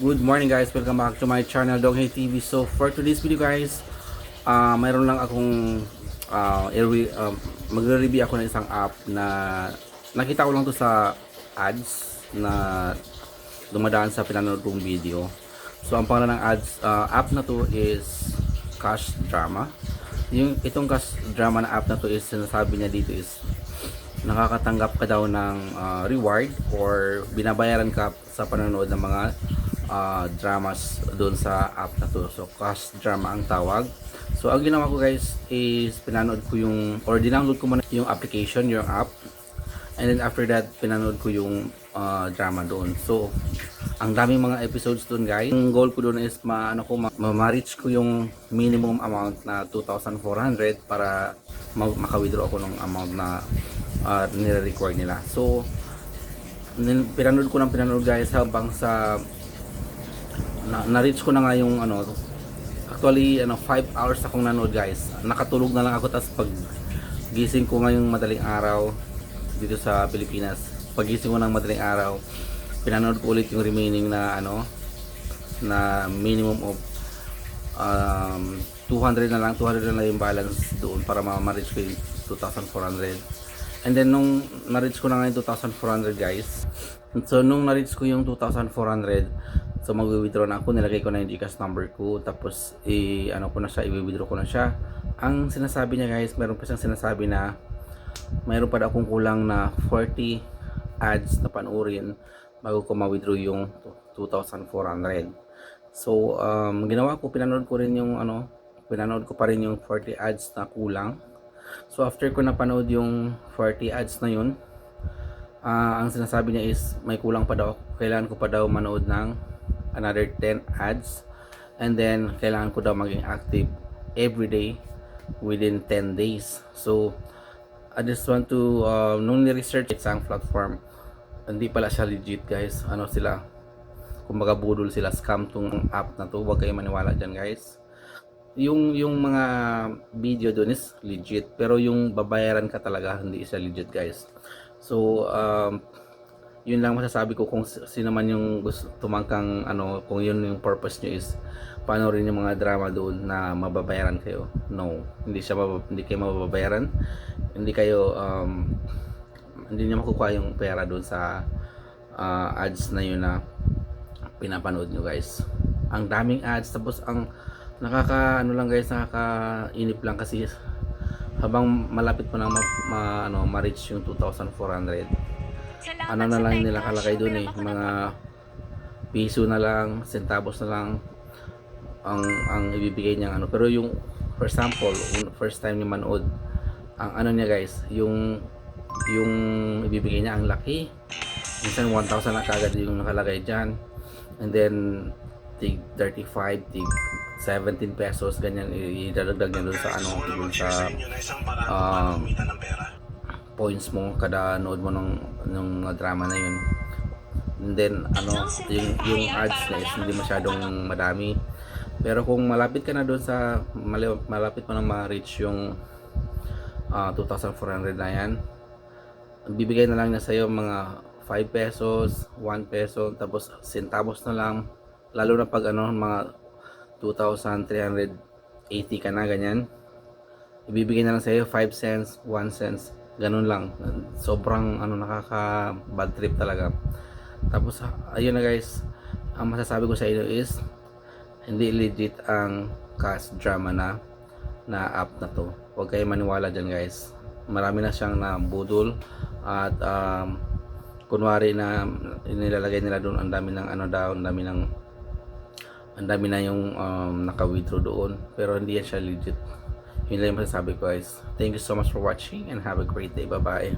Good morning guys, welcome back to my channel Donghay TV. So for today's video guys, mayroon lang akong magre-review ako ng isang app na nakita ko lang to sa ads na dumadaan sa pinanood kong video. So ang pangalan ng app na to is Cash Drama. Itong Cash Drama na app na to is sinasabi niya dito is nakakatanggap ka daw ng reward or binabayaran ka sa panonood ng mga dramas doon sa app na to. So Cash Drama ang tawag. So ang ginawa ko guys is pinanood ko yung or dinownload ko muna yung application, yung app, and then after that pinanood ko yung drama doon. So ang daming mga episodes doon guys. Ang goal ko doon is ma-reach ko yung minimum amount na 2,400 para maka-withdraw ako ng amount na nire-record nila. So pinanood ko ng pinanood guys habang sa na-reach ko na nga yung actually 5 hours akong nanood guys. Nakatulog na lang ako, tas pag gising ko ngayong madaling araw dito sa Pilipinas, pag gising ko ng madaling araw, pinanood ko ulit yung remaining na na minimum of 200 na lang yung balance doon para ma-reach ko yung 2,400. And then nung na-reach ko na nga yung 2,400 guys, so nung na-reach ko yung 2,400, so mag-withdraw na ako, nilagay ko na yung GCash number ko, tapos i-withdraw ko na siya. Ang sinasabi niya guys, meron pa siyang sinasabi na mayroon pa daw akong kulang na 40 ads na panoorin bago ko ma-withdraw yung 2,400. So ginawa ko, pinanood ko pa rin yung 40 ads na kulang. So after ko napanood yung 40 ads na yun, ang sinasabi niya is may kulang pa daw, kailangan ko pa daw manood ng another 10 ads, and then kailangan ko daw maging active every day within 10 days. So I just want to nung ni-research isang platform, hindi pala siya legit guys. Kumbaga budol sila, scam tong app na to. Huwag kayo maniwala dyan guys. Yung mga video doon is legit, pero yung babayaran ka talaga, hindi siya legit guys. So yun lang masasabi ko. Kung sino man yung gusto tumangkang kung yun yung purpose nyo is panoorin yung mga drama doon na mababayaran kayo, no, hindi kayo mababayaran, hindi niyo makukuha yung pera doon sa ads na yun na pinapanood nyo guys. Ang daming ads, tapos ang nakakainip lang kasi habang malapit mo nang ma-reach yung 2,400, na lang nila kalakay doon mga piso na lang, centavos na lang ang ibibigay niya pero yung for example, first time niyo manood, ang niya guys, yung ibibigay niya ang laki, minsan 1,000 na kagad yung nakalagay diyan, and then tig 35, tig 17 pesos ganyan idadagdag niya doon sa points mo kada nood mo ng drama na yun. And then yung ads na is hindi masyadong madami, pero kung malapit ka na doon sa malapit mo na ma-reach yung 2,400 na yan, bibigay na lang niya sa'yo mga 5 pesos, 1 peso, tapos centavos na lang, lalo na pag mga 2,380 ka na ganyan, ibibigay na lang sa'yo 5 cents, 1 cents, ganun lang. Sobrang nakaka bad trip talaga. Tapos ayun na guys, ang masasabi ko sa inyo is hindi legit ang Cash Drama na app na to. Huwag kayo maniwala dyan guys. Marami na siyang nabudol, at kunwari na nilalagay nila doon ang dami ng ang dami na yung naka-withdraw doon, pero hindi yan siya legit. Yun lang yung masasabi ko guys. Thank you so much for watching and have a great day. Bye bye.